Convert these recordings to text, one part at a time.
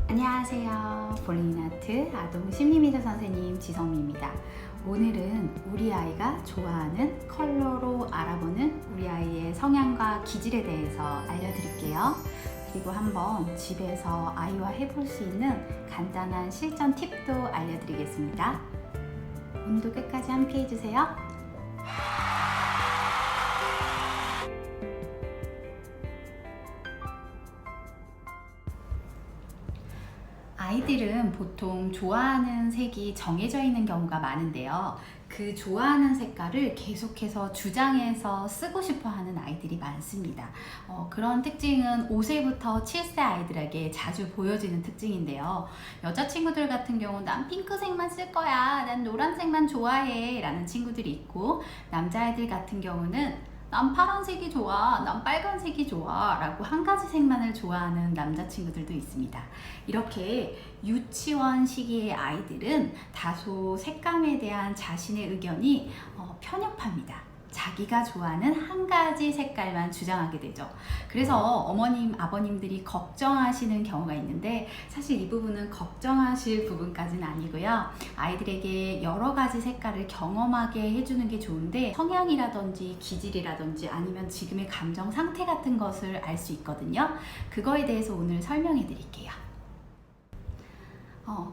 안녕하세요. 볼링아트 아동 심리미술 선생님 지성미입니다. 오늘은 우리 아이가 좋아하는 컬러로 알아보는 우리 아이의 성향과 기질에 대해서 알려드릴게요. 그리고 한번 집에서 아이와 해볼 수 있는 간단한 실전 팁도 알려드리겠습니다. 오늘도 끝까지 함께 해주세요. 아이들은 보통 좋아하는 색이 정해져 있는 경우가 많은데요. 그 좋아하는 색깔을 계속해서 주장해서 쓰고 싶어 하는 아이들이 많습니다. 그런 특징은 5세부터 7세 아이들에게 자주 보여지는 특징인데요. 여자친구들 같은 경우는 난 핑크색만 쓸 거야, 난 노란색만 좋아해 라는 친구들이 있고, 남자아이들 같은 경우는 난 파란색이 좋아, 난 빨간색이 좋아 라고 한 가지 색만을 좋아하는 남자친구들도 있습니다. 이렇게 유치원 시기의 아이들은 다소 색감에 대한 자신의 의견이 편협합니다. 자기가 좋아하는 한 가지 색깔만 주장하게 되죠. 그래서 어머님, 아버님들이 걱정하시는 경우가 있는데, 사실 이 부분은 걱정하실 부분까지는 아니고요. 아이들에게 여러 가지 색깔을 경험하게 해주는 게 좋은데, 성향이라든지 기질이라든지 아니면 지금의 감정 상태 같은 것을 알 수 있거든요. 그거에 대해서 오늘 설명해 드릴게요.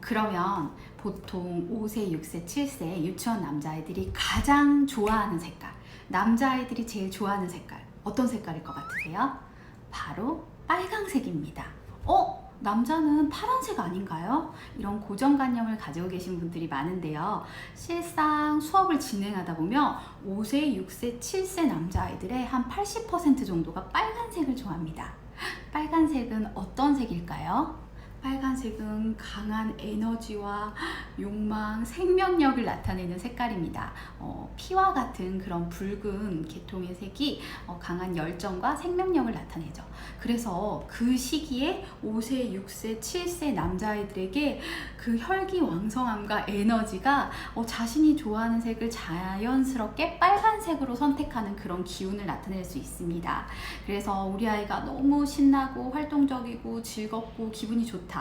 그러면 보통 5세, 6세, 7세 유치원 남자아이들이 가장 좋아하는 색깔, 남자아이들이 제일 좋아하는 색깔, 어떤 색깔일 것 같으세요? 바로 빨강색입니다. 남자는 파란색 아닌가요? 이런 고정관념을 가지고 계신 분들이 많은데요. 실상 수업을 진행하다 보면 5세, 6세, 7세 남자아이들의 한 80% 정도가 빨간색을 좋아합니다. 빨간색은 어떤 색일까요? 빨간색은 강한 에너지와 욕망, 생명력을 나타내는 색깔입니다. 피와 같은 그런 붉은 계통의 색이 강한 열정과 생명력을 나타내죠. 그래서 그 시기에 5세, 6세, 7세 남자아이들에게 그 혈기왕성함과 에너지가 자신이 좋아하는 색을 자연스럽게 빨간색으로 선택하는 그런 기운을 나타낼 수 있습니다. 그래서 우리 아이가 너무 신나고 활동적이고 즐겁고 기분이 좋다,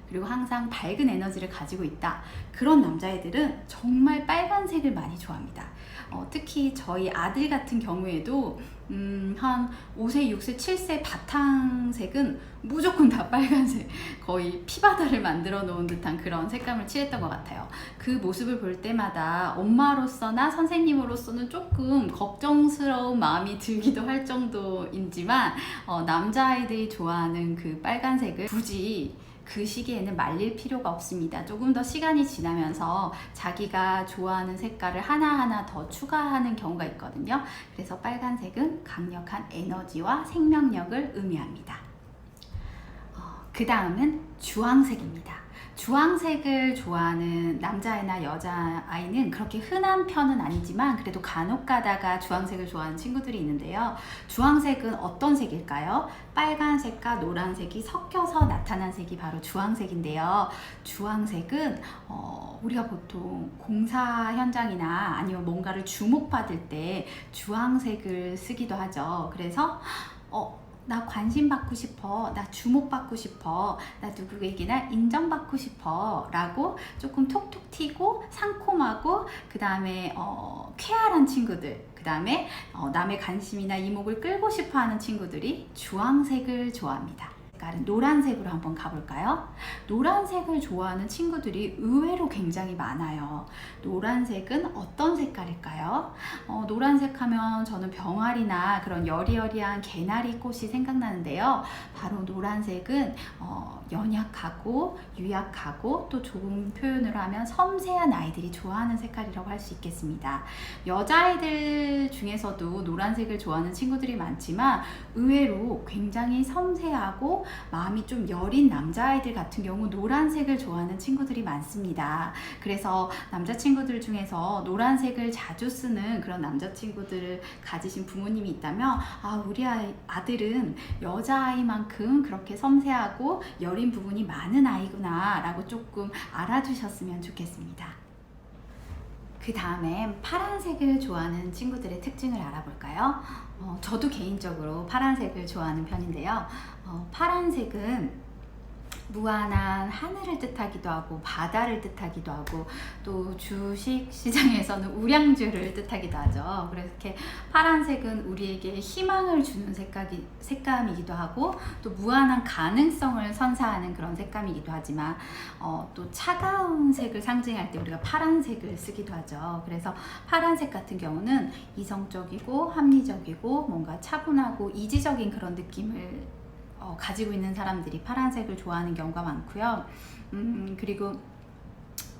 그리고 항상 밝은 에너지를 가지고 있다, 그런 남자애들은 정말 빨간색을 많이 좋아합니다. 특히 저희 아들 같은 경우에도 한 5세, 6세, 7세 바탕색은 무조건 다 빨간색, 거의 피바다를 만들어 놓은 듯한 그런 색감을 칠했던 것 같아요. 그 모습을 볼 때마다 엄마로서나 선생님으로서는 조금 걱정스러운 마음이 들기도 할 정도이지만, 남자아이들이 좋아하는 그 빨간색을 굳이 그 시기에는 말릴 필요가 없습니다. 조금 더 시간이 지나면서 자기가 좋아하는 색깔을 하나하나 더 추가하는 경우가 있거든요. 그래서 빨간색은 강력한 에너지와 생명력을 의미합니다. 그 다음은 주황색입니다. 주황색을 좋아하는 남자아이나 여자아이는 그렇게 흔한 편은 아니지만 그래도 간혹 가다가 주황색을 좋아하는 친구들이 있는데요. 주황색은 어떤 색일까요? 빨간색과 노란색이 섞여서 나타난 색이 바로 주황색인데요. 주황색은 우리가 보통 공사 현장이나 아니면 뭔가를 주목받을 때 주황색을 쓰기도 하죠. 그래서 나 관심 받고 싶어, 나 주목받고 싶어, 나 누구에게나 인정받고 싶어 라고 조금 톡톡 튀고 상콤하고, 그 다음에 쾌활한 친구들, 그 다음에 남의 관심이나 이목을 끌고 싶어 하는 친구들이 주황색을 좋아합니다. 색깔은 노란색으로 한번 가볼까요? 노란색을 좋아하는 친구들이 의외로 굉장히 많아요. 노란색은 어떤 색깔일까요? 노란색 하면 저는 병아리나 그런 여리여리한 개나리 꽃이 생각나는데요. 바로 노란색은 연약하고 유약하고 또 좋은 표현으로 하면 섬세한 아이들이 좋아하는 색깔이라고 할 수 있겠습니다. 여자아이들 중에서도 노란색을 좋아하는 친구들이 많지만 의외로 굉장히 섬세하고 마음이 좀 여린 남자아이들 같은 경우 노란색을 좋아하는 친구들이 많습니다. 그래서 남자친구들 중에서 노란색을 자주 쓰는 그런 남자친구들을 가지신 부모님이 있다면, 우리 아들은 여자아이만큼 그렇게 섬세하고 여린 부분이 많은 아이구나 라고 조금 알아주셨으면 좋겠습니다. 그 다음에 파란색을 좋아하는 친구들의 특징을 알아볼까요? 저도 개인적으로 파란색을 좋아하는 편인데요. 파란색은 무한한 하늘을 뜻하기도 하고 바다를 뜻하기도 하고 또 주식 시장에서는 우량주를 뜻하기도 하죠. 그래서 이렇게 파란색은 우리에게 희망을 주는 색감이기도 하고 또 무한한 가능성을 선사하는 그런 색감이기도 하지만 또 차가운 색을 상징할 때 우리가 파란색을 쓰기도 하죠. 그래서 파란색 같은 경우는 이성적이고 합리적이고 뭔가 차분하고 이지적인 그런 느낌을 가지고 있는 사람들이 파란색을 좋아하는 경우가 많고요. 그리고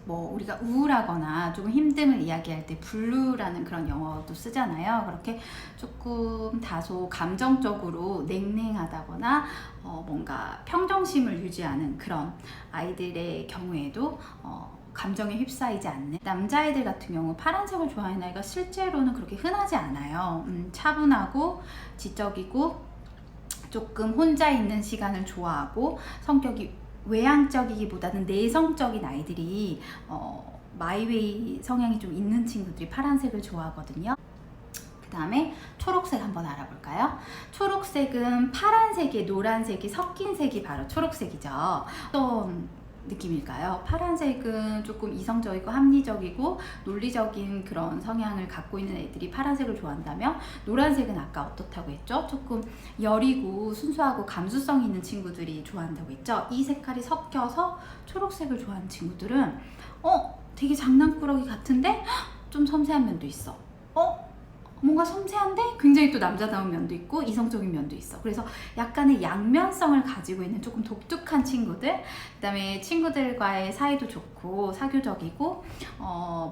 뭐 우리가 우울하거나 조금 힘듦을 이야기할 때 블루라는 그런 영어도 쓰잖아요. 그렇게 조금 다소 감정적으로 냉랭하다거나 뭔가 평정심을 유지하는 그런 아이들의 경우에도 감정에 휩싸이지 않는 남자아이들 같은 경우 파란색을 좋아하는 아이가 실제로는 그렇게 흔하지 않아요. 차분하고 지적이고 조금 혼자 있는 시간을 좋아하고 성격이 외향적이기보다는 내성적인 아이들이 마이웨이 성향이 좀 있는 친구들이 파란색을 좋아하거든요. 그 다음에 초록색 한번 알아볼까요? 초록색은 파란색에 노란색이 섞인 색이 바로 초록색이죠. 어떤 느낌일까요? 파란색은 조금 이성적이고 합리적이고 논리적인 그런 성향을 갖고 있는 애들이 파란색을 좋아한다면, 노란색은 아까 어떻다고 했죠? 조금 여리고 순수하고 감수성 있는 친구들이 좋아한다고 했죠? 이 색깔이 섞여서 초록색을 좋아하는 친구들은 되게 장난꾸러기 같은데 좀 섬세한 면도 있어. 뭔가 섬세한데 굉장히 또 남자다운 면도 있고 이성적인 면도 있어. 그래서 약간의 양면성을 가지고 있는 조금 독특한 친구들, 그 다음에 친구들과의 사이도 좋고 사교적이고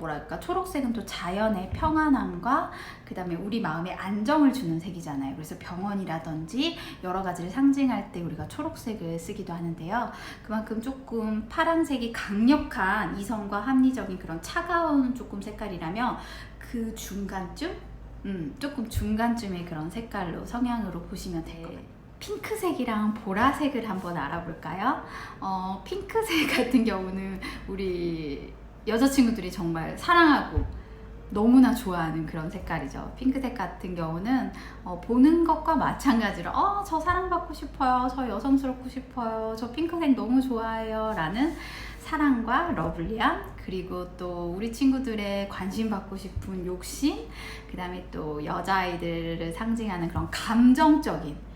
뭐랄까 초록색은 또 자연의 평안함과 그 다음에 우리 마음에 안정을 주는 색이잖아요. 그래서 병원이라든지 여러 가지를 상징할 때 우리가 초록색을 쓰기도 하는데요. 그만큼 조금 파란색이 강력한 이성과 합리적인 그런 차가운 조금 색깔이라면 그 중간쯤? 조금 중간쯤의 그런 색깔로 성향으로 보시면 돼요. 핑크색이랑 보라색을 한번 알아볼까요? 핑크색 같은 경우는 우리 여자친구들이 정말 사랑하고 너무나 좋아하는 그런 색깔이죠. 핑크색 같은 경우는 보는 것과 마찬가지로 저 사랑받고 싶어요, 저 여성스럽고 싶어요, 저 핑크색 너무 좋아해요 라는 사랑과 러블리함, 그리고 또 우리 친구들의 관심 받고 싶은 욕심, 그 다음에 또 여자아이들을 상징하는 그런 감정적인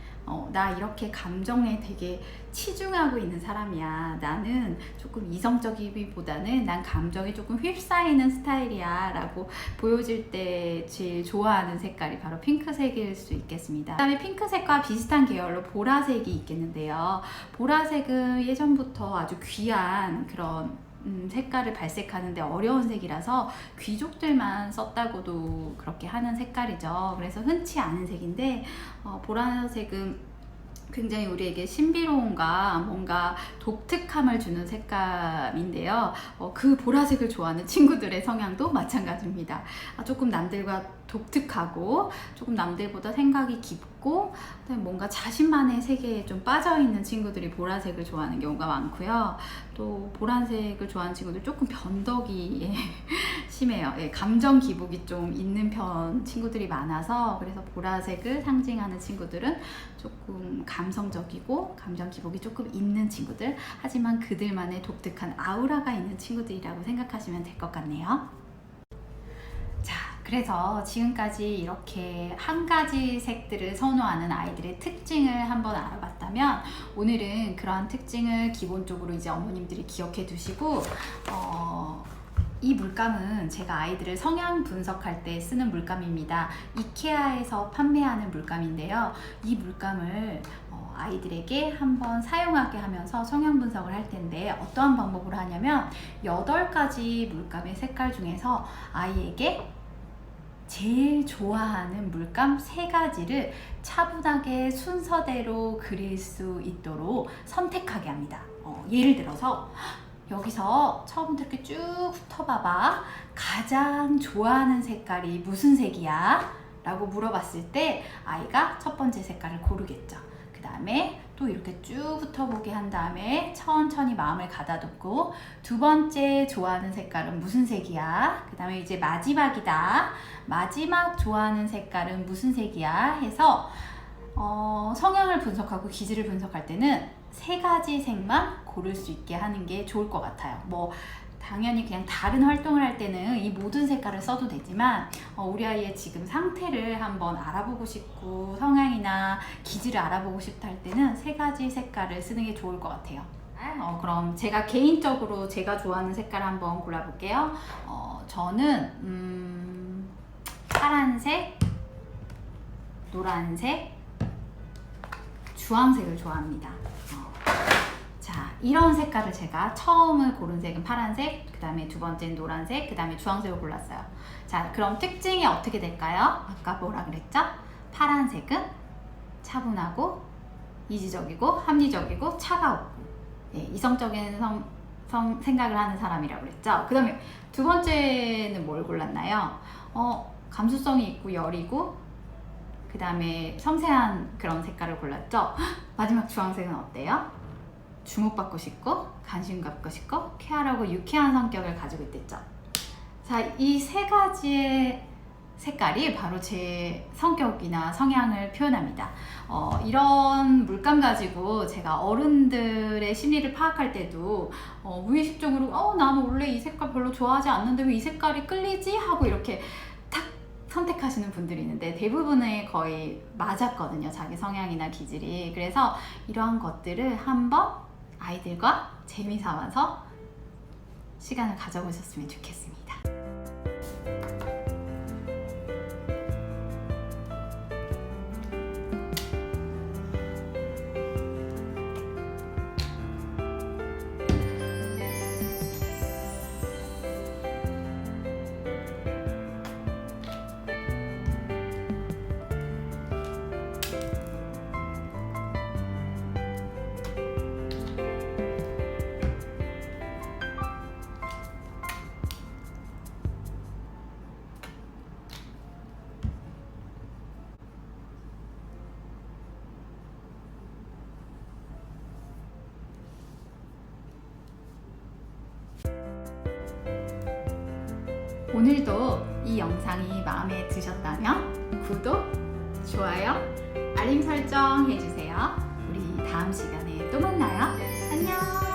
나 이렇게 감정에 되게 치중하고 있는 사람이야, 나는 조금 이성적이기보다는 난 감정에 조금 휩싸이는 스타일이야 라고 보여질 때 제일 좋아하는 색깔이 바로 핑크색일 수 있겠습니다. 그 다음에 핑크색과 비슷한 계열로 보라색이 있겠는데요. 보라색은 예전부터 아주 귀한 그런 색깔을 발색하는데 어려운 색이라서 귀족들만 썼다고도 그렇게 하는 색깔이죠. 그래서 흔치 않은 색인데 보라색은 굉장히 우리에게 신비로움과 뭔가 독특함을 주는 색감인데요. 그 보라색을 좋아하는 친구들의 성향도 마찬가지입니다. 조금 남들과 독특하고 조금 남들보다 생각이 깊고 뭔가 자신만의 세계에 좀 빠져있는 친구들이 보라색을 좋아하는 경우가 많고요. 또 보라색을 좋아하는 친구들 조금 변덕이 심해요. 감정 기복이 좀 있는 편 친구들이 많아서, 그래서 보라색을 상징하는 친구들은 조금 감성적이고 감정 기복이 조금 있는 친구들, 하지만 그들만의 독특한 아우라가 있는 친구들이라고 생각하시면 될 것 같네요. 자, 그래서 지금까지 이렇게 한 가지 색들을 선호하는 아이들의 특징을 한번 알아봤다면, 오늘은 그러한 특징을 기본적으로 이제 어머님들이 기억해 두시고 이 물감은 제가 아이들을 성향 분석할 때 쓰는 물감입니다. 이케아에서 판매하는 물감인데요. 이 물감을 아이들에게 한번 사용하게 하면서 성향 분석을 할 텐데, 어떠한 방법으로 하냐면 8가지 물감의 색깔 중에서 아이에게 제일 좋아하는 물감 3가지를 차분하게 순서대로 그릴 수 있도록 선택하게 합니다. 예를 들어서 여기서 처음부터 이렇게 쭉 훑어봐봐. 가장 좋아하는 색깔이 무슨 색이야? 라고 물어봤을 때 아이가 첫 번째 색깔을 고르겠죠. 그 다음에 또 이렇게 쭉 훑어보게 한 다음에 천천히 마음을 가다듬고, 두 번째 좋아하는 색깔은 무슨 색이야? 그 다음에 이제 마지막이다. 마지막 좋아하는 색깔은 무슨 색이야? 해서 성향을 분석하고 기질을 분석할 때는 세 가지 색만 고를 수 있게 하는 게 좋을 것 같아요. 뭐 당연히 그냥 다른 활동을 할 때는 이 모든 색깔을 써도 되지만 우리 아이의 지금 상태를 한번 알아보고 싶고 성향이나 기질을 알아보고 싶다 할 때는 세 가지 색깔을 쓰는 게 좋을 것 같아요. 그럼 제가 개인적으로 제가 좋아하는 색깔 한번 골라볼게요. 저는 파란색, 노란색, 주황색을 좋아합니다. 자, 이런 색깔을 제가 처음을 고른 색은 파란색, 그 다음에 두 번째는 노란색, 그 다음에 주황색을 골랐어요. 자, 그럼 특징이 어떻게 될까요? 아까 뭐라 그랬죠? 파란색은 차분하고 이지적이고 합리적이고 차가웠고 이성적인 생각을 하는 사람이라고 그랬죠. 그 다음에 두 번째는 뭘 골랐나요? 감수성이 있고 여리고 그 다음에 섬세한 그런 색깔을 골랐죠. 마지막 주황색은 어때요? 주목받고 싶고 관심 갖고 싶고 쾌활하고 유쾌한 성격을 가지고 있댔죠. 자, 이 세 가지의 색깔이 바로 제 성격이나 성향을 표현합니다. 이런 물감 가지고 제가 어른들의 심리를 파악할 때도 무의식적으로 나는 원래 이 색깔 별로 좋아하지 않는데 왜 이 색깔이 끌리지? 하고 이렇게 탁 선택하시는 분들이 있는데 대부분의 거의 맞았거든요. 자기 성향이나 기질이. 그래서 이러한 것들을 한번 아이들과 재미삼아서 시간을 가져보셨으면 좋겠습니다. 오늘도 이 영상이 마음에 드셨다면 구독, 좋아요, 알림 설정 해주세요. 우리 다음 시간에 또 만나요. 안녕!